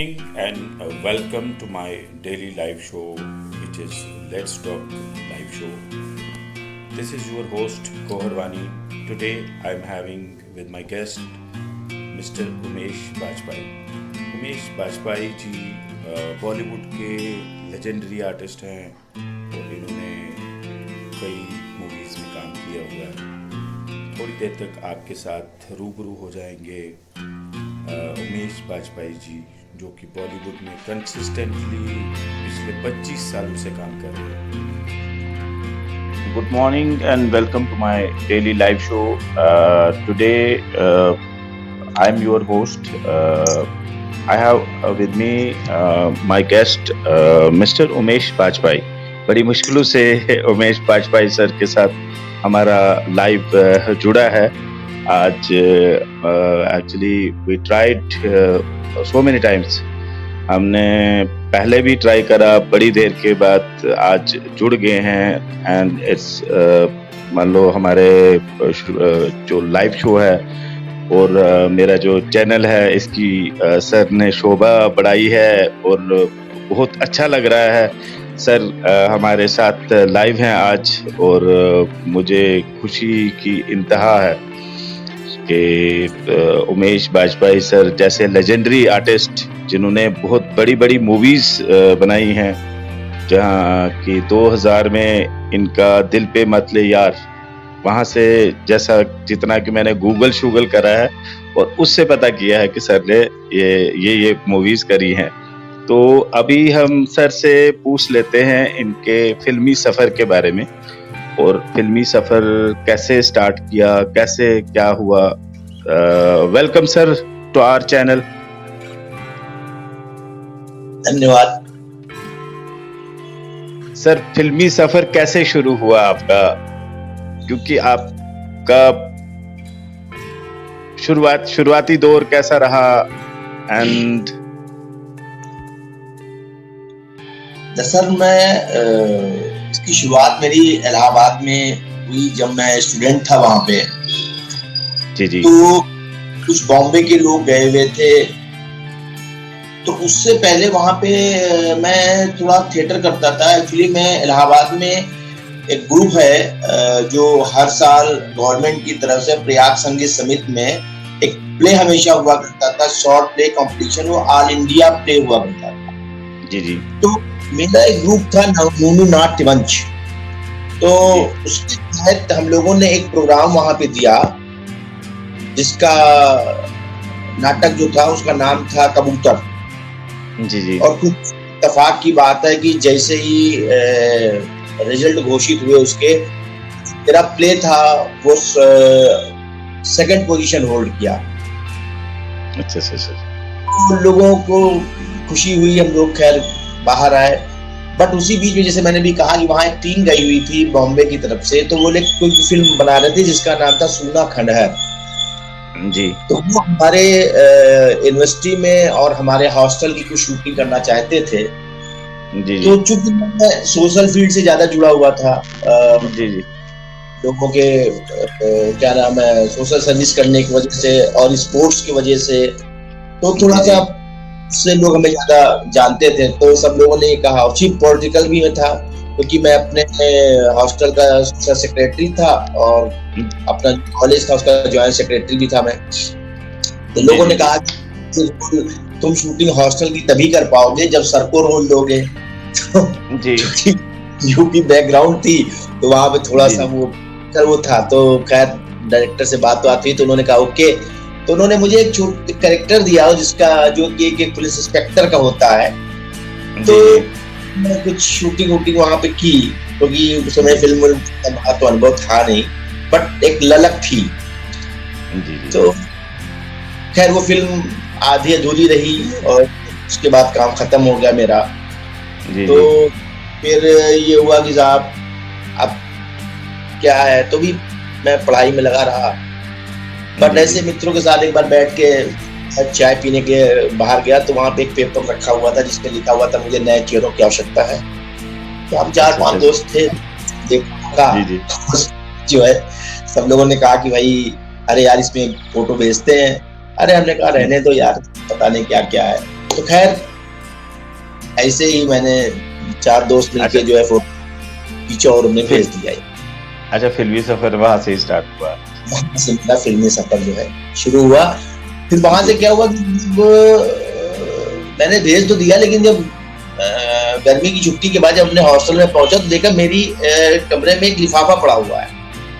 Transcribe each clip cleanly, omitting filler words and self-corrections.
evening and welcome to my daily live show, which is Let's Talk Live Show. This is your host Koharwani. Today I am having with my guest Mr. Umesh Bajpai. Umesh Bajpayee जी बॉलीवुड के legendary artist हैं और इन्होंने कई movies में काम किया हुआ है। थोड़ी देर तक आपके साथ रूबरू हो जाएंगे उमेश बाजपेयी जी, जो कि बॉलीवुड में कंसिस्टेंटली पिछले 25 सालों से काम कर रहे हैं। Good morning and welcome to my daily live show. Today I am your host. I have with me my guest Mr. Umesh Bajpai. बड़ी मुश्किलों से उमेश बाजपेयी सर के साथ हमारा लाइव जुड़ा है आज। Actually we tried so many times, हमने पहले भी ट्राई करा, बड़ी देर के बाद आज जुड़ गए हैं। एंड इट्स मान लो हमारे जो लाइव शो है और मेरा जो चैनल है इसकी सर ने शोभा बढ़ाई है और बहुत अच्छा लग रहा है। सर हमारे साथ लाइव हैं आज और मुझे खुशी की इंतहा है कि उमेश बाजपेयी सर जैसे लेजेंडरी आर्टिस्ट जिन्होंने बहुत बड़ी बड़ी मूवीज़ बनाई हैं, जहां कि 2000 में इनका दिल पे मत ले यार, वहाँ से जैसा जितना कि मैंने गूगल शूगल करा है और उससे पता किया है कि सर ने ये मूवीज़ करी हैं। तो अभी हम सर से पूछ लेते हैं इनके फिल्मी सफ़र के बारे में और फिल्मी सफ़र कैसे स्टार्ट किया, कैसे क्या हुआ। Welcome sir to our channel. धन्यवाद सर। फिल्मी सफ़र कैसे शुरू हुआ आपका, क्योंकि आपका शुरुआती दौर कैसा रहा? एंड दरअसल मैं इसकी शुरुआत मेरी इलाहाबाद में हुई जब मैं स्टूडेंट था वहाँ पे। जी। तो कुछ बॉम्बे के लोग गए हुए थे, तो उससे पहले वहाँ पे मैं थोड़ा थिएटर करता था। एक्चुअली मैं इलाहाबाद में एक ग्रुप है जो हर साल गवर्नमेंट की तरफ से प्रयाग संगीत समिति में एक प्ले हमेशा हुआ करता था, शॉर्ट प्ले कंपटीशन, वो ऑल इंडिया प्ले हुआ करता था। जी। तो मेरा एक ग्रुप था नूनू नाट्य मंच। तो उसके तहत हम लोगों ने एक प्रोग्राम वहां पे दिया जिसका नाटक जो था उसका नाम था कबूतर। जी। और कुछ इत्तेफाक की बात है कि जैसे ही रिजल्ट घोषित हुए उसके, मेरा प्ले था वो सेकंड पोजीशन होल्ड किया। अच्छा। तो लोगों को खुशी हुई, हम लोग खैर बाहर आए। बट उसी बीच में जैसे मैंने भी कहा कि वहाँ एक टीम गई हुई थी बॉम्बे की तरफ से, तो वो लोग कोई फिल्म बना रहे थे जिसका नाम था सूना खंडहर जी। तो वो हमारे यूनिवर्सिटी में और हमारे हॉस्टल की कुछ शूटिंग करना चाहते थे। जी। तो चूंकि मैं सोशल फील्ड से ज्यादा जुड़ा हुआ था, जी। लोगों के क्या नाम है, सोशल सर्विस करने की वजह से और स्पोर्ट्स की वजह से, तो थोड़ा सा से लोग हमें ज्यादा जानते थे। तो सब लोगों ने कहा, चीफ पॉलिटिकल भी में था क्योंकि मैं अपने हॉस्टल का सोशल सेक्रेटरी था और अपना कॉलेज था उसका जॉइंट सेक्रेटरी भी था मैं। तो लोगों ने कहा तुम शूटिंग हॉस्टल की तभी कर पाओगे जब सर को रोल दोगे। तो जी। यूपी बैकग्राउंड थी तो वहां पे थोड़ा सा वो था। तो खैर डायरेक्टर से बात हुई तो उन्होंने कहा ओके। तो उन्होंने मुझे एक छोटा कैरेक्टर दिया जिसका जो कि एक पुलिस इंस्पेक्टर का होता है। तो मैं कुछ शूटिंग वहां पे की क्योंकि उस समय फिल्म का तो अनुभव था नहीं, बट एक ललक थी। तो खैर वो फिल्म आधी अधूरी रही और उसके बाद काम खत्म हो गया मेरा। तो फिर ये हुआ कि साहब अब क्या है, तो भी मैं पढ़ाई में लगा रहा। बट ऐसे मित्रों के साथ एक बार बैठ के चाय पीने के बाहर गया तो वहां पे एक पेपर रखा हुआ था जिसमें लिखा हुआ था मुझे नए चेहरों की आवश्यकता है। तो हम 4-5 दोस्त थे, देखा जो है सब लोगों ने कहा कि भाई अरे यार इसमें फोटो भेजते हैं। अरे हमने कहा रहने दो यार, पता नहीं क्या क्या है। तो खैर ऐसे ही मैंने 4 दोस्त मिलके जो है फोटो खींचा और उन्हें भेज दिया। अच्छा, फिल्मी सफर वहां से स्टार्ट हुआ। वहां से मेरा फिल्मी सफर जो है शुरू हुआ। फिर वहां से क्या हुआ कि मैंने भेज तो दिया, लेकिन जब गर्मी की छुट्टी के बाद जब अपने हॉस्टल में पहुंचा तो देखा मेरी कमरे में एक लिफाफा पड़ा हुआ है।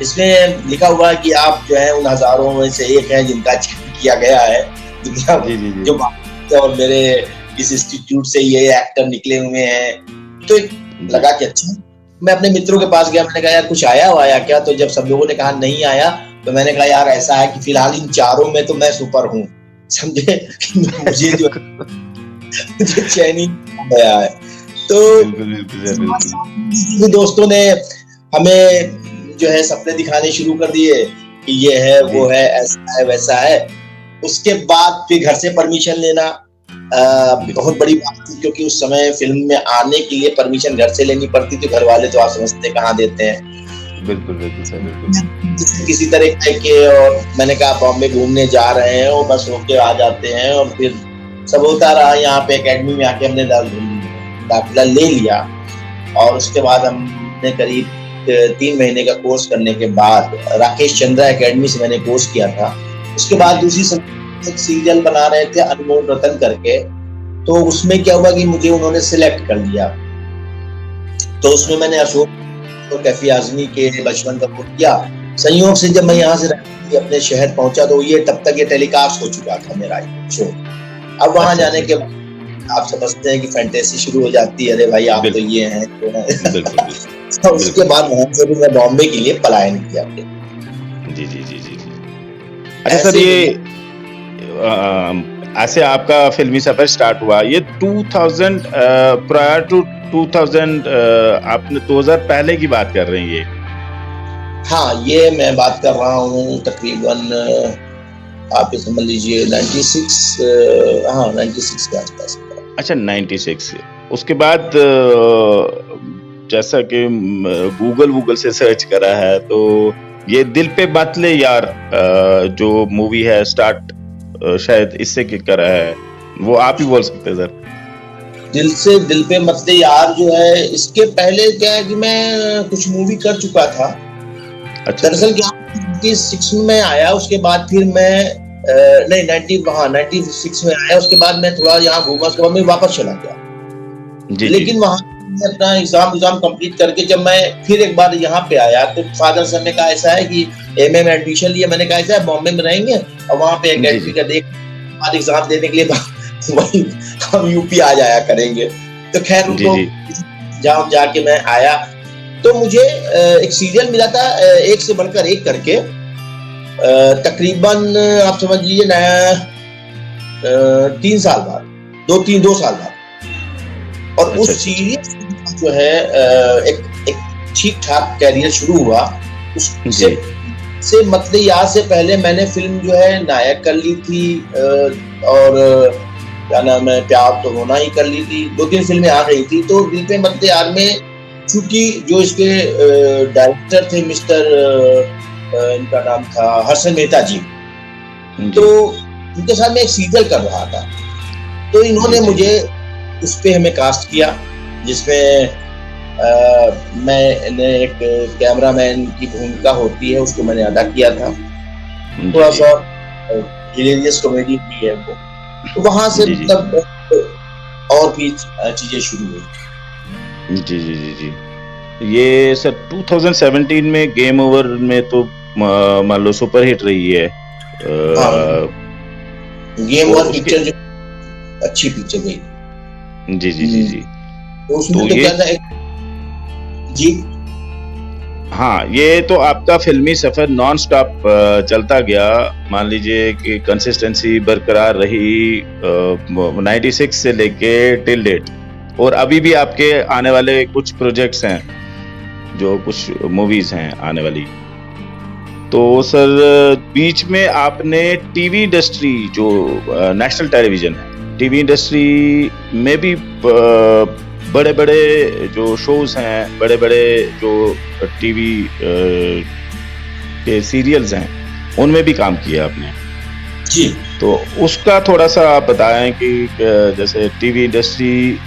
इसमें लिखा हुआ है कि आप जो है उन हजारों में से एक हैं जिनका चयन किया गया है दुनिया जो और मेरे इस इंस्टीट्यूट से ये एक्टर निकले हुए हैं। तो लगा कि अच्छा, मैं अपने मित्रों के पास गया, मैंने कहा यार कुछ आया क्या? तो जब सब लोगों ने कहा नहीं आया, तो मैंने कहा यार ऐसा है कि फिलहाल इन 4 में तो मैं सुपर हूँ, समझे? मुझे जो मुझे चयन ही गया है। तो दोस्तों ने हमें जो है सपने दिखाने शुरू कर दिए कि ये है वो है, ऐसा है वैसा है। उसके बाद फिर घर से परमिशन लेना बहुत बड़ी बात थी, क्योंकि उस समय फिल्म में आने के लिए परमिशन घर से लेनी पड़ती थी। घर वाले तो आप समझते कहाँ देते हैं। बिल्कुल सर, बिल्कुल। किसी तरह के, और मैंने कहा बॉम्बे घूमने जा रहे हैं और बस होके आ जाते हैं। और फिर सब होता रहा। यहाँ पे एकेडमी में आके हमने दाखिला ले लिया और उसके बाद हमने करीब 3 महीने का कोर्स करने के बाद राकेश चंद्रा एकेडमी से मैंने कोर्स किया था। उसके बाद दूसरी एक सीरियल बना रहे थे अनमोल रतन करके, तो उसमें क्या हुआ कि मुझे उन्होंने सिलेक्ट कर लिया। तो उसमें मैंने अशोक और कैफी आजमी के बचपन का रोल किया। संयोग से जब मैं यहाँ से अपने शहर पहुंचा तो ये तब तक ये टेलीकास्ट हो चुका था मेरा शो। अब वहां जाने के बाद आप समझते हैं कि फैंटेसी शुरू हो जाती है, अरे भाई आप तो ये हैं तो उसके बाद वहां से मैं बॉम्बे के लिए पलायन किया। जी। अच्छा सर, ये ऐसे आपका फिल्मी सफर स्टार्ट हुआ ये 2000 प्रायर टू 2000, आपने 2000 पहले की बात कर रहे हैं ये? हाँ, ये मैं बात कर रहा हूँ तकरीबन आप समझ लीजिए 96 के आसपास। अच्छा, 96। उसके बाद जैसा कि गूगल से सर्च करा है तो ये दिल पे बतले यार जो मूवी है स्टार्ट शायद इससे किक करा है, वो आप ही बोल सकते हैं सर। दिल पे मतले यार जो है, इसके पहले क्या है कि मैं कुछ मूवी कर चुका था। अच्छा, दरअसल क्या 96 में आया, उसके बाद फिर मैं 96 में आया। उसके बाद मैं थोड़ा यहाँ घूमा, उसके बाद मैं वापस चला गया। लेकिन वहां अपना एग्जाम कंप्लीट करके जब मैं फिर एक बार यहाँ पे आया तो फादर साहब ने कहा ऐसा है कि एमए में एडमिशन लिया। मैंने कहा ऐसा है बॉम्बे में रहेंगे और वहाँ पे एकेडमी का बाद एग्जाम देने के लिए वही हम यूपी आ जाया करेंगे। तो खैर उनको जहाँ जाके मैं आया तो मुझे एक सीरियल मिला था एक से बढ़कर एक करके, तकरीबन आप समझ लीजिए 3 साल बाद 2 साल बाद। और उस सीरीज जो है एक ठीक ठाक कैरियर शुरू हुआ। उससे मतलब यार से पहले मैंने फिल्म जो है नायक कर ली थी और क्या नाम है प्यार तो होना ही कर ली थी। 2-3 फिल्में आ गई थी। तो दिल पे मतलब यार में चूंकि जो इसके डायरेक्टर थे मिस्टर इनका नाम था हर्षन मेहता जी, तो उनके साथ मैं एक सीरियल कर रहा था। तो इन्होंने मुझे उस पे हमें कास्ट किया जिसमें मैंने एक कैमरामैन की भूमिका होती है, उसको मैंने अदा किया था। थोड़ा सा हिलेरियस कॉमेडी भी है वो। तो वहां से मतलब और भी चीजें शुरू हुई। जी। ये सर 2017 में गेम ओवर में तो मान लो सुपर हिट रही है। गेम ओवर पिक्चर जो अच्छी पिक्चर गई। जी। तो उसमें तो क्या था जी। हाँ, ये तो आपका फिल्मी सफर नॉन स्टॉप चलता गया। मान लीजिए कि कंसिस्टेंसी बरकरार रही 96 से लेके टिल डेट। और अभी भी आपके आने वाले कुछ प्रोजेक्ट्स हैं, जो कुछ मूवीज हैं आने वाली। तो सर बीच में आपने टीवी इंडस्ट्री जो नेशनल टेलीविजन है, टीवी इंडस्ट्री में भी बड़े बड़े जो शोज हैं, बड़े बड़े जो टीवी के सीरियल्स हैं, उनमें भी काम किया आपने। जी। तो उसका थोड़ा सा आप बताएं कि जैसे TV industry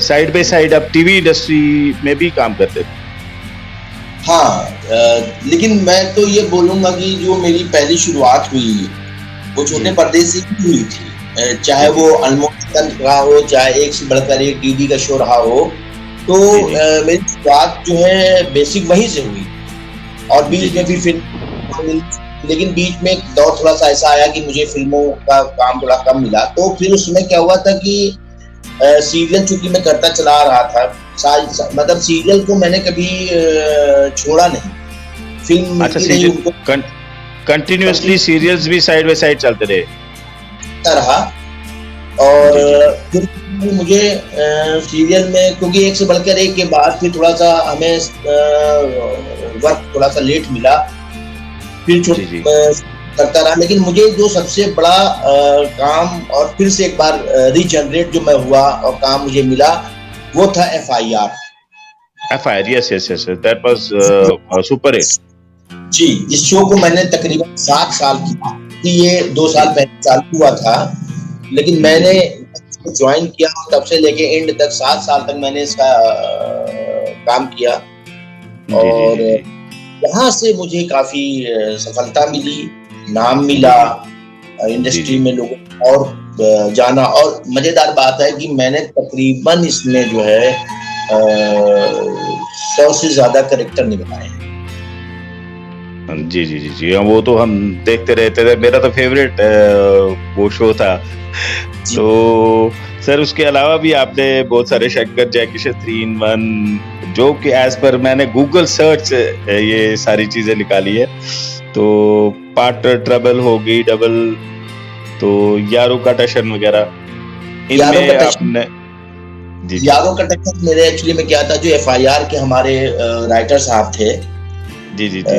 side by side आप टीवी इंडस्ट्री में भी काम करते थे। हाँ, लेकिन मैं तो ये बोलूंगा कि जो मेरी पहली शुरुआत हुई वो छोटे जी पर्दे से ही हुई थी। चाहे जी जी वो अनमोल गंज रहा हो, चाहे एक से बढ़कर एक टीवी का शो रहा हो, तो जी जी मेरी शुरुआत जो है बेसिक वहीं से हुई। और जी बीच जी में भी जी फिल्म, लेकिन बीच में एक दौर थोड़ा सा ऐसा आया कि मुझे फिल्मों का काम थोड़ा कम मिला। तो फिर उस समय क्या हुआ था कि सीरियल चूंकि मैं करता चला आ रहा था, मतलब सीरियल को मैंने कभी छोड़ा नहीं। फिल्म अच्छा मिलती रही सीरियल उनको, कंटिन्यूअसली कंटिन्यू सीरियल्स भी साइड बाय साइड चलते रहे। रहा। और जी जी जी फिर मुझे सीरियल में, क्योंकि एक से बढ़कर एक के बाद फिर थोड़ा सा हमें वर्क थोड़ा सा लेट मिला, फिर जी जी करता रहा। लेकिन मुझे जो सबसे बड़ा काम और फिर से एक बार रीजनरेट जो मैं हुआ और काम मुझे मिला, वो था FIR। FIR, yes yes yes, that was super hit. जी, इस शो को मैंने तकरीबन 7 साल किया, कि ये 2 साल जी पहले चालू हुआ था, लेकिन जी मैंने जी ज्वाइन किया तब से लेके एंड तक 7 साल तक मैंने इसका काम किया। जी जी और जी जी यहाँ से मुझे काफी सफलता मिली, नाम मिला, जी जी जी इंडस्ट्री जी में लोगों को और जाना। और मजेदार बात है कि मैंने तकरीबन इसमें जो है 100 से ज्यादा कैरेक्टर निभाए हैं। जी जी जी जी, वो तो हम देखते रहते थे, मेरा तो फेवरेट वो शो था। जी। तो सर उसके अलावा भी आपने बहुत सारे शंकर जयकिशन 3 in 1, जो कि एज पर मैंने गूगल सर्च ये सारी चीजें निकाली है। तो पार्टनर ट्रबल होगी, डबल, तो यारों का टशन वगैरह, यारों का इनमें टच आपने। जी जी यारों का टच मेरे एक्चुअली में क्या था, जो FIR के हमारे राइटर साहब थे, जी जी जी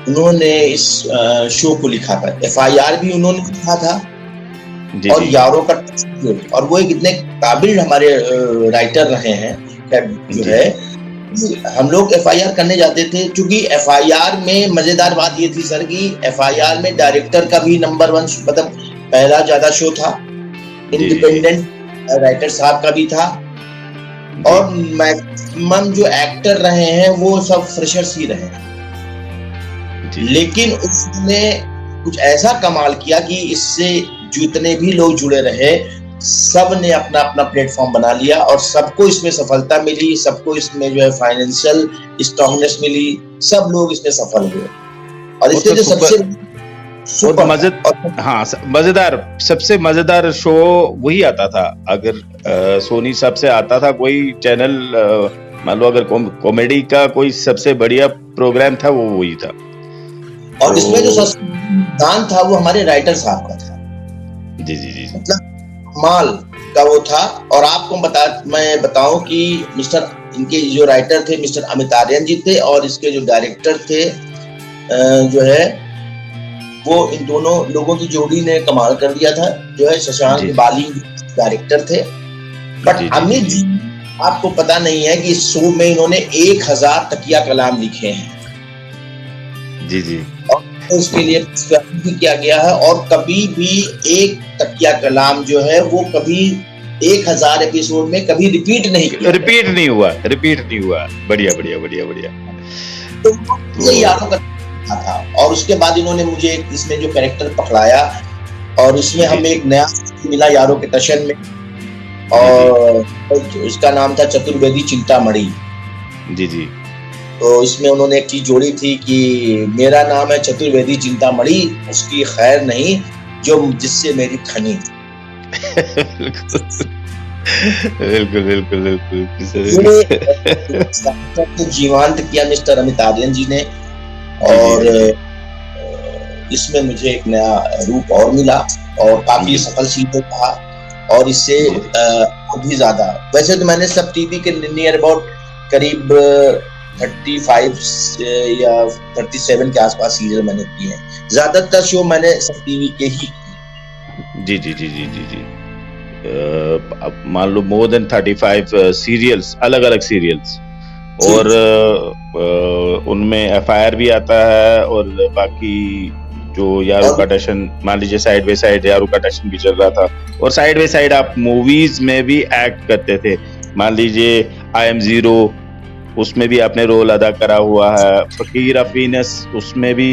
उन्होंने इस शो को लिखा था। FIR भी उन्होंने लिखा था जी और जी यारों का टच भी। और वो एक इतने काबिल हमारे राइटर रहे हैं, खैर जो जी है, जी कि हम लोग FIR करने जाते थे। क्योंकि FIR में मजेदार बात ये थी सर कि FIR में डायरेक्टर का भी नंबर 1, मतलब पहला ज्यादा शो था, जी जी जी इंडिपेंडेंट राइटर साहब का भी था, जी और मैक्सिमम जो एक्टर रहे हैं वो सब फ्रेशर्स ही रहे हैं। जी जी लेकिन उसने कुछ ऐसा कमाल किया कि इससे जितने भी लोग जुड़े रहे, सब ने अपना अपना प्लेटफॉर्म बना लिया और सबको इसमें सफलता मिली, सबको इसमें जो है फाइनेंशियल स्ट्रांगनेस मिली, सब लोग इसमें सफल हुए। और और इसके सर जो सबसे और सुपर था, मजेद और हाँ मजेदार, सबसे मजेदार शो वही आता था। अगर सोनी सबसे आता था कोई चैनल, मान लो अगर कॉमेडी का कोई सबसे बढ़िया प्रोग्राम था, वो वही था। और इसमें जो तो दान था वो हमारे राइटर साहब का था, जी जी जी मतलब माल का वो था। और आपको मैं बताऊं कि मिस्टर इनके जो राइटर थे मिस्टर अमित आर्यन जी थे, और इसके जो डायरेक्टर थे जो है, वो इन दोनों लोगों की जोड़ी ने कमाल कर दिया था। जो है जी शशांक बाली डायरेक्टर थे, बट जी जी जी अमित जी जी, आपको पता नहीं है कि इस शो में इन्होंने 1000 तकिया कलाम लिखे हैं, जी जी और उसके लिए पुरस्कृत भी किया गया है। और कभी भी एक तकिया कलाम जो है वो कभी 1000 एपिसोड में कभी रिपीट नहीं किया गया। रिपीट नहीं हुआ। बढ़िया बढ़िया बढ़िया बढ़िया। तो तो ये यारों का था। और उसके बाद इन्होंने मुझे इसमें जो कैरेक्टर पकड़ाया, और इसमें जी हमें जी एक नया मिला यारों के टशन में, जी जी और इसका नाम था चतुर्वेदी चिंतामणि। जी जी तो इसमें उन्होंने एक चीज जोड़ी थी कि मेरा नाम है चतुर्वेदी चिंतामणि, उसकी खैर नहीं जो जिससे मेरी खनी। बिल्कुल बिल्कुल बिल्कुल ये जीवांत किया मिस्टर अमित आर्यन जी ने। जी जी और जी जी इसमें मुझे एक नया रूप और मिला, और काफी जी सफल सीरियल रहा। और इससे जी भी ज्यादा, वैसे तो मैंने सब टीवी के नियर अबाउट करीब 35 या 37 के आसपास सीरियल मैंने किए हैं। ज्यादातर शो मैंने सब टीवी के ही किए। जी जी जी जी जी जी अब मान लो मोर देन 35 सीरियल्स, अलग अलग सीरियल्स, जी और उनमें FIR भी आता है, और बाकी जो यारू का टशन, मान लीजिए साइड बाय साइड यारू का टशन भी चल रहा था, और साइड बाय साइड आप मूवीज में भी एक्ट करते थे। मान लीजिए आई एम जीरो, उसमें भी आपने रोल अदा करा हुआ है। फकीर ऑफ वीनस, उसमें भी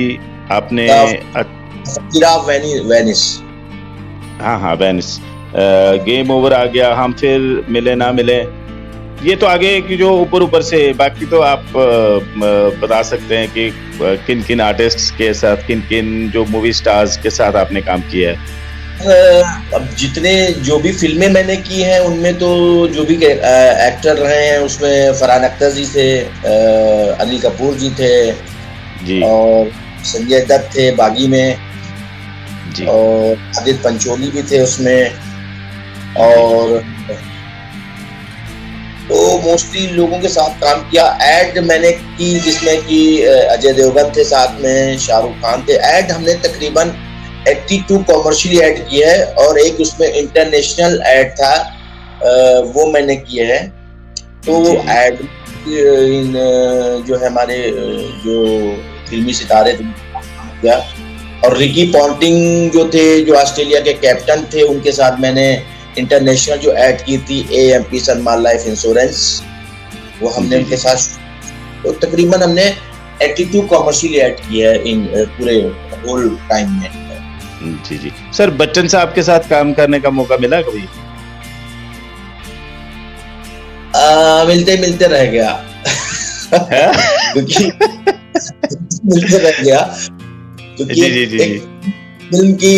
आपने फकीर ऑफ वेनिस, हाँ वेनिस, गेम ओवर आ गया, हम फिर मिले ना मिले, ये तो आगे की जो ऊपर से, बाकी तो आप बता सकते हैं कि किन किन आर्टिस्ट्स के साथ, किन किन जो मूवी स्टार्स के साथ आपने काम किया है। अब जितने जो भी फिल्में मैंने की हैं उनमें तो जो भी एक्टर रहे हैं उसमें फरहान अख्तर जी थे, अनिल कपूर जी थे जी, और संजय दत्त थे बागी में जी, और आदित्य पंचोली भी थे उसमें, और तो मोस्टली लोगों के साथ काम किया। एड मैंने की जिसमें कि अजय देवगन थे साथ में, शाहरुख खान थे। एड हमने तकरीबन 82 कॉमर्शियल ऐड किए है और एक उसमें इंटरनेशनल ऐड था, वो मैंने किए हैं। तो ऐड जो है हमारे जो फिल्मी सितारे थे, और रिकी पॉन्टिंग जो थे, जो ऑस्ट्रेलिया के कैप्टन थे, उनके साथ मैंने इंटरनेशनल जो ऐड की थी AMP सनमान लाइफ इंश्योरेंस, वो हमने उनके साथ, तो तकरीबन हमने 82 कॉमर्शियल ऐड किया है इन पूरे होल टाइम में। जी जी। सर, बच्चन साहब के साथ काम करने का मौका मिला कभी? मिलते मिलते रह गया क्योंकि मिलते रह गया क्योंकि एक फिल्म की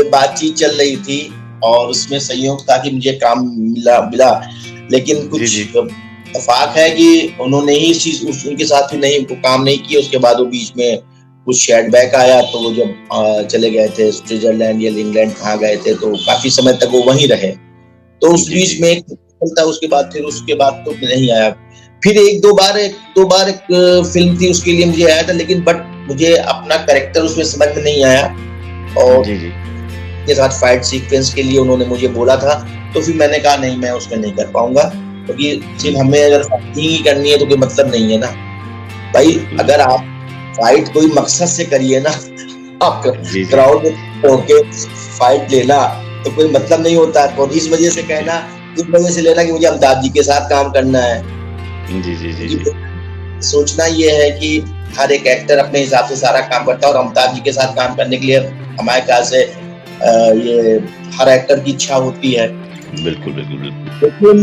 बातचीत चल रही थी और उसमें संयोग था कि मुझे काम मिला, लेकिन कुछ इत्तेफाक है कि उन्होंने ही इस चीज उनके साथ भी नहीं काम नहीं किया। उसके बाद वो बीच में कुछ शेडबैक आया, तो वो जब चले गए थे स्विट्जरलैंड या इंग्लैंड कहाँ गए थे, तो काफी समय तक वो वहीं रहे। तो उस बीच में एक था, उसके बाद तो नहीं आया। फिर एक दो बार एक फिल्म थी, उसके लिए मुझे आया था, लेकिन बट मुझे अपना कैरेक्टर उसमें समझ में नहीं आया, और के साथ फाइट सीक्वेंस के लिए उन्होंने मुझे बोला था, तो फिर मैंने कहा नहीं, मैं उसमें नहीं कर पाऊंगा, क्योंकि सिर्फ हमें अगर फाइटिंग ही करनी है तो कोई मतलब नहीं है ना भाई। अगर आप फाइट कोई मकसद से करिए ना, आप क्राउड में होके फाइट लेना तो कोई मतलब नहीं होता, और इस वजह से कहना, इस वजह से लेना कि मुझे अमिताभ जी के साथ काम करना है। जी। सोचना ये है कि हर एक एक्टर अपने हिसाब से सारा काम करता है, और अमिताभ जी के साथ काम करने के लिए हमारे ख्याल से ये हर एक्टर की इच्छा होती है। बिल्कुल। लेकिन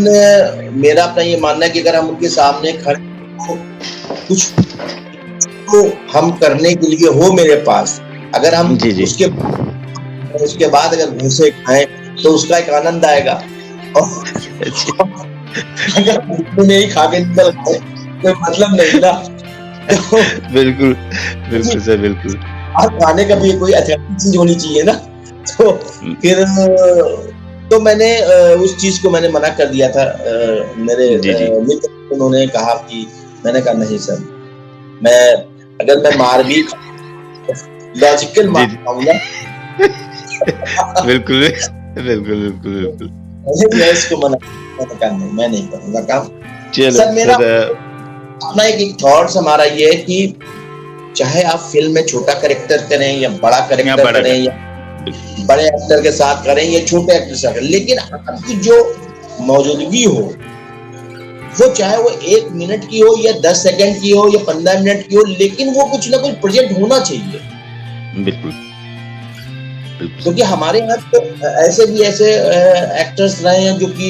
मेरा अपना ये मानना है कि अगर हम उनके सामने खड़े कुछ तो हम करने के लिए हो मेरे पास, अगर हम उसके बाद अगर घूसे खाएं तो उसका एक आनंद आएगा, और अगर नहीं खा के निकल गए कोई मतलब नहीं ना। बिल्कुल सर, बिल्कुल। खाने का भी कोई अथेंटिक चीज होनी चाहिए ना। तो फिर तो मैंने उस चीज को मैंने मना कर दिया था। मेरे मित्र उन्होंने कहा कि, मैंने कहा नहीं सर, अगर मैं मार भी लॉजिकल मार खाऊंगा बिल्कुल। मैं इसको मना नहीं, मैं नहीं करूंगा काम। सर मेरा अपना एक थॉट्स हमारा ये है कि चाहे आप फिल्म में छोटा कैरेक्टर करें या बड़ा कैरेक्टर करें, या बड़े एक्टर के साथ करें या छोटे एक्टर के साथ करें, लेकिन आपकी जो मौजूदगी हो, वो चाहे वो 1 मिनट की हो या 10 सेकंड की हो या 15 मिनट की हो, लेकिन वो कुछ ना कुछ प्रोजेक्ट होना चाहिए। बिल्कुल। क्योंकि हमारे यहाँ तो ऐसे एक्टर्स रहे हैं जो कि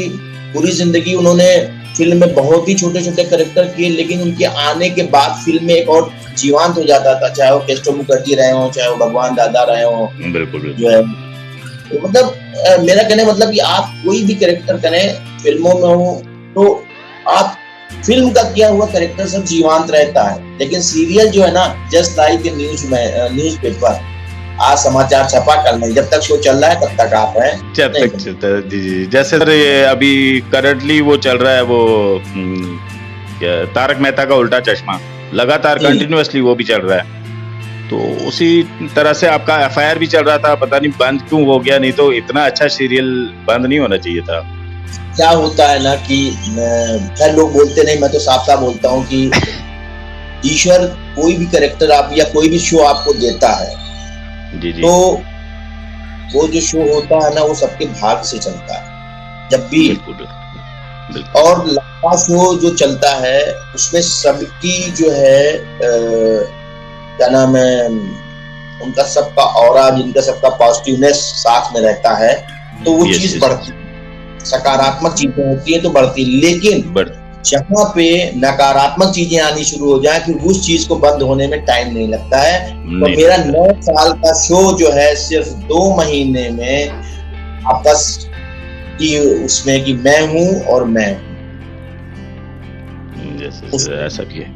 पूरी जिंदगी उन्होंने फिल्म में बहुत ही छोटे छोटे कैरेक्टर किए, लेकिन उनके आने के बाद फिल्म में एक और जीवंत हो जाता था, चाहे वो केस्टो मुखर्जी रहे हो, चाहे वो भगवान दादा रहे हो। बिल्कुल। जो है तो मतलब मेरा कहने मतलब कि आप कोई भी कैरेक्टर करें फिल्मों में हो, तो आप फिल्म का किया हुआ कैरेक्टर सब जीवंत रहता है। लेकिन सीरियल जो है ना, जस्ट लाइक न्यूज पेपर, आज समाचार छपा, कल नहीं, जब तक शो चल रहा है तब तक आप हैं, जब तक चलता है। जी। जैसे सर ये अभी करंटली वो चल रहा है, वो तारक मेहता का उल्टा चश्मा, लगातार कंटिन्यूअसली वो भी चल रहा है। तो उसी तरह से आपका FIR भी चल रहा था, पता नहीं बंद क्यों हो गया, नहीं तो इतना अच्छा सीरियल बंद नहीं होना चाहिए था। क्या होता है ना कि लोग बोलते नहीं, मैं तो साफ साफ बोलता हूँ कि ईश्वर कोई भी कैरेक्टर आप या कोई भी शो आपको देता है, जी जी। तो वो जो शो होता है ना, वो सबके भाग्य से चलता है जब भी। बिल्कुल बिल्कुल बिल्कुल। और लंबा शो जो चलता है उसमें सबकी जो है क्या नाम है, उनका सबका ऑरा, जिनका सबका पॉजिटिवनेस साथ में रहता है, तो वो यस चीज यस यस। बढ़ती है। सकारात्मक चीजें होती है तो बढ़ती है। लेकिन बट जहां पे नकारात्मक चीजें आनी शुरू हो जाए, फिर उस चीज को बंद होने में टाइम नहीं लगता है। तो नहीं मेरा लगता। 9 साल का शो जो है सिर्फ 2 महीने में आपस की उसमें कि मैं हूँ और मैं हूँ यस यस, उस। ऐसा भी है।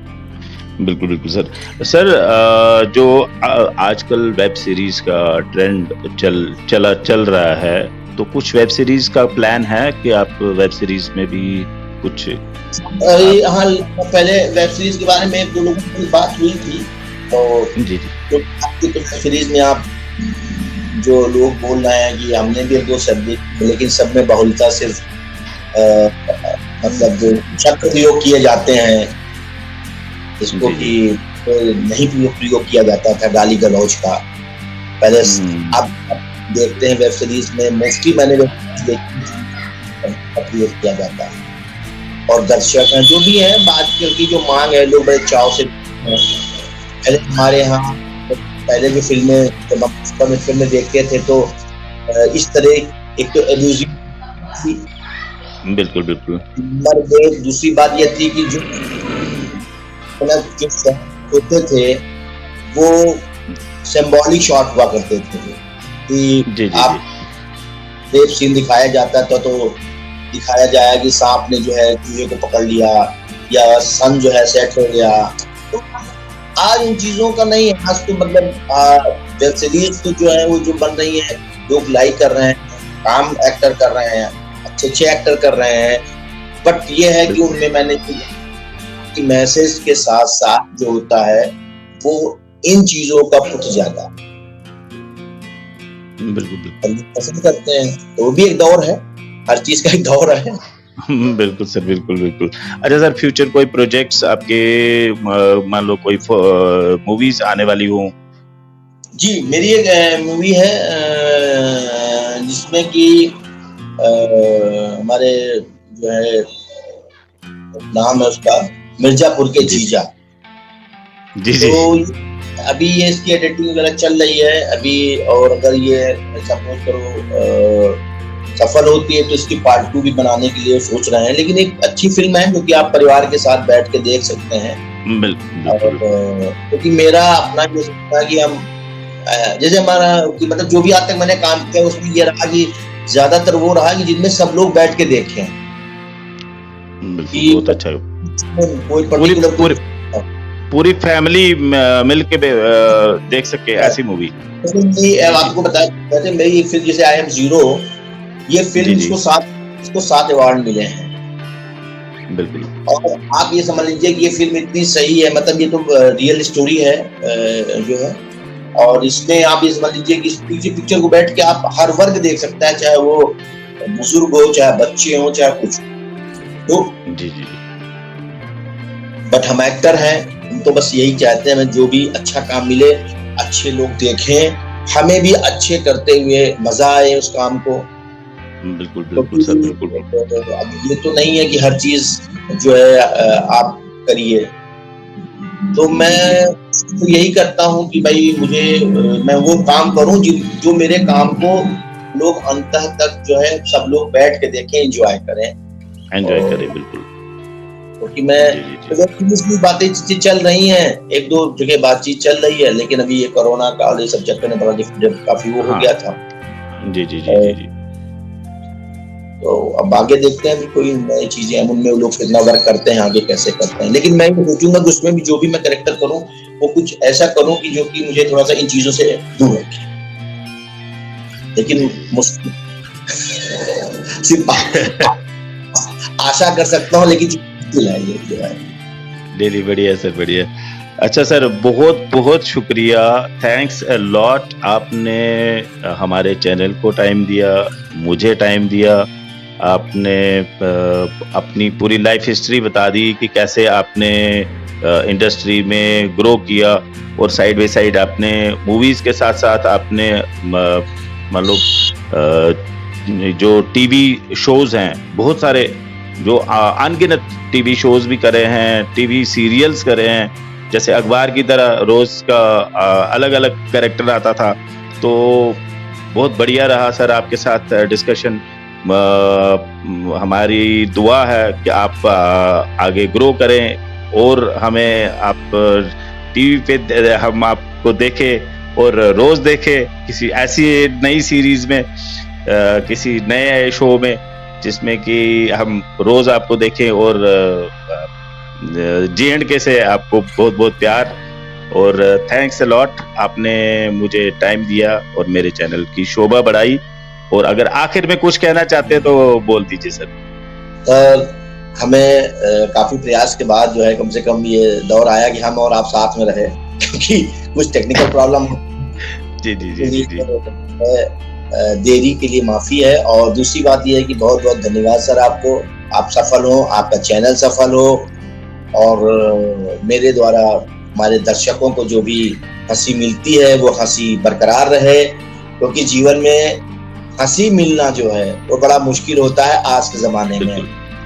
बिल्कुल बिल्कुल सर। सर जो आजकल वेब सीरीज का ट्रेंड चल रहा है, तो कुछ वेब सीरीज का प्लान है कि आप वेब सीरीज में भी कुछ आप। हाँ, पहले वेब सीरीज के बारे में 1-2 लोगों की बात हुई थी। तो जी जी जो आपकी तो वेब सीरीज में आप जो लोग बोल रहे हैं कि हमने भी 2 शब्द, लेकिन सब में बहुलता सिर्फ मतलब जो शब्द प्रयोग किए जाते हैं, जिसको जी कि जी। नहीं प्रयोग किया जाता था, गाली गलौज का। पहले हम्म। आप देखते हैं वेब सीरीज में मोस्टली मैंने वेब सीरीज देखी थी, प्रयोग किया जाता है। और दर्शक हैं जो भी हैं, आजकल की जो मांग है, लोग बड़े चाव से पहले हमारे यहाँ पहले जो फिल्में, जब हम बचपन में फिल्में देखते थे तो इस तरह एक तो एल्यूजिव थी, बिल्कुल बिल्कुल। नंबर दो, दूसरी बात ये थी कि जो मतलब जो शॉट होते थे वो सिंबॉलिक शॉट हुआ करते थे कि जी जी जी। आप रेप सीन दिखाया जाता था तो दिखाया जाए कि सांप ने जो है चूहे को पकड़ लिया या सन जो है सेट हो गया। तो आज इन चीजों का नहीं है। आज तो मतलब वेब सीरीज तो जो है वो जो बन रही है, लोग लाइक कर रहे हैं, काम एक्टर कर रहे हैं, अच्छे अच्छे एक्टर कर रहे हैं। बट ये है कि बिल्कुल उनमें मैंने कि मैसेज के साथ साथ जो होता है वो इन चीजों का पुट ज्यादा बिल्कुल बिल्कुल। लोग पसंद करते हैं। तो वो भी एक दौर है, हर चीज का एक दौर है। बिल्कुल सर, बिल्कुल बिल्कुल। अच्छा सर, फ्यूचर कोई प्रोजेक्ट्स आपके, मान लो कोई मूवीज आने वाली हो? जी, मेरी एक मूवी है जिसमें कि हमारे जो है नाम है उसका मिर्जापुर के जी जीजा। जी तो जी। अभी ये इसकी एडिटिंग वगैरह चल रही है अभी। और अगर ये सपोज करो सफल होती है तो इसकी पार्ट 2 भी बनाने के लिए सोच रहे हैं। लेकिन एक अच्छी फिल्म है जो कि आप परिवार के साथ बैठ के देख सकते हैं। बिल्कुल और बिल्कुल बिल्कुल। क्योंकि मेरा अपना ये सोचना है कि हम जैसे हमारा कि मतलब जो भी आज तक मैंने काम किया उसमें ये रहा कि ज्यादातर वो रहा कि जिनमें सब लोग बैठ के देखें बिल्कुल, कि बहुत अच्छा। कोई पूरी पर्टिकुलर पूरी पूरी फैमिली मिल के देख सके ऐसी मूवी। जी आपको बताया वैसे मेरी एक फिल्म जैसे आई एम जीरो, ये जी फिल्म जी। इसको 7 अवार्ड मिले हैं। बिल्कुल और आप ये समझ लीजिए कि ये फिल्म इतनी सही है, मतलब ये तो रियल स्टोरी है जो है। और इसमें आप ये समझ लीजिए कि इस पिक्चर को बैठ के आप हर वर्ग देख सकता है, चाहे वो बुजुर्ग हो, चाहे बच्चे हो, चाहे कुछ तो। जी जी जी। बट हम एक्टर हैं, हम तो बस यही चाहते हैं हमें जो भी अच्छा काम मिले, अच्छे लोग देखें, हमें भी अच्छे करते हुए मजा आए उस काम को। बिल्कुल बिल्कुल सर, क्योंकि बिल्कुल बिल्कुल। अब ये तो नहीं है कि हर चीज जो है आप करिए। तो जी जी। मैं तो यही करता हूँ कि भाई मुझे मैं वो काम करूँ जो मेरे काम को लोग अंत तक जो है सब लोग बैठ के देखें, एंजॉय करें। एंजॉय और करें, बिल्कुल। क्योंकि मैं जी जी जी। की बातें चीजें चल रही हैं, 1-2 जगह बातचीत चल रही है, लेकिन अभी ये कोरोना काल ये सब चक्कर में बड़ा काफी वो हो हाँ। गया था। जी जी जी जी जी। तो अब आगे देखते हैं भी कोई नई चीजें हम उनमें लोग कितना वर्क करते हैं, आगे कैसे करते हैं। लेकिन मैं ये सोचूंगा कि उसमें भी जो भी मैं करेक्टर करूं वो कुछ ऐसा करूं कि जो कि मुझे थोड़ा सा इन चीजों से दूर रखे। जी लेकिन जी जी। मुश्किल सिर्फ आशा कर सकता हूं, लेकिन मुश्किल है ये जो है। डेली बढ़िया सर, बढ़िया। अच्छा सर, बहुत बहुत शुक्रिया, थैंक्स अ लॉट। आपने हमारे चैनल को टाइम दिया, मुझे टाइम दिया। आपने अपनी पूरी लाइफ हिस्ट्री बता दी कि कैसे आपने इंडस्ट्री में ग्रो किया और साइड बाई साइड आपने मूवीज़ के साथ साथ आपने मान लो जो टीवी शोज़ हैं बहुत सारे, जो अनगिनत टीवी शोज़ भी करे हैं, टीवी सीरियल्स करे हैं, जैसे अखबार की तरह रोज़ का अलग अलग कैरेक्टर आता था। तो बहुत बढ़िया रहा सर आपके साथ डिस्कशन। हमारी दुआ है कि आप आगे ग्रो करें और हमें आप टीवी पे हम आपको देखें और रोज़ देखें किसी ऐसी नई सीरीज़ में, किसी नए शो में, जिसमें कि हम रोज़ आपको देखें। और J&K से आपको बहुत बहुत प्यार और थैंक्स अ लॉट, आपने मुझे टाइम दिया और मेरे चैनल की शोभा बढ़ाई। और अगर आखिर में कुछ कहना चाहते हैं तो बोल दीजिए सर। हमें काफी प्रयास के बाद जो है कम से कम ये दौर आया कि हम और आप साथ में रहे, क्योंकि कुछ टेक्निकल प्रॉब्लम जी जी जी जी, जी। देरी के लिए माफी है। और दूसरी बात यह है कि बहुत बहुत धन्यवाद सर आपको, आप सफल हो, आपका चैनल सफल हो और मेरे द्वारा हमारे दर्शकों को जो भी हंसी मिलती है वो हंसी बरकरार रहे, क्योंकि जीवन में हंसी मिलना जो है वो बड़ा मुश्किल होता है आज के जमाने में।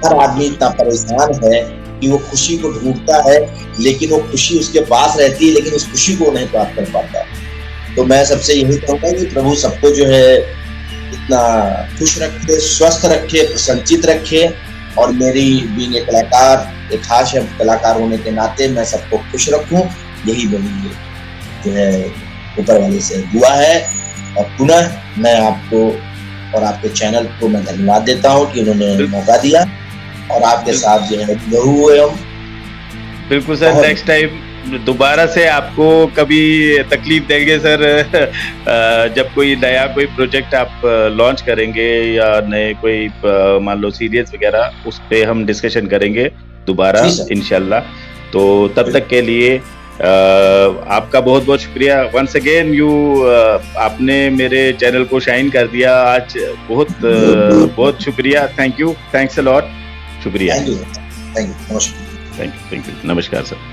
हर आदमी इतना परेशान है कि वो खुशी को ढूंढता है, लेकिन वो खुशी उसके पास रहती है लेकिन उस खुशी को नहीं प्राप्त कर पाता। तो मैं सबसे यही कहूँगा कि प्रभु सबको जो है इतना खुश रखे, स्वस्थ रखे, प्रसन्नचित रखे। और मेरी बीइंग एक कलाकार, एक खास कलाकार होने के नाते मैं सबको खुश रखूं, यही मेरी जो है ऊपर वाले से दुआ है। और पुनः मैं आपको और आपके चैनल को मैं धन्यवाद देता हूं कि उन्होंने मौका दिया और आपके साथ जो है रूबरू हुए हम। बिल्कुल सर, नेक्स्ट टाइम दोबारा से आपको कभी तकलीफ देंगे सर। जब कोई नया कोई प्रोजेक्ट आप लॉन्च करेंगे या नए कोई मान लो सीरीज वगैरह, उस पे हम डिस्कशन करेंगे दोबारा इंशाल्लाह। तो तब तक के लिए आपका बहुत बहुत शुक्रिया। वंस अगेन आपने मेरे चैनल को शाइन कर दिया आज, बहुत बहुत शुक्रिया। Thank you, thanks a lot, शुक्रिया। थैंक यू, नमस्कार। थैंक यू, नमस्कार सर।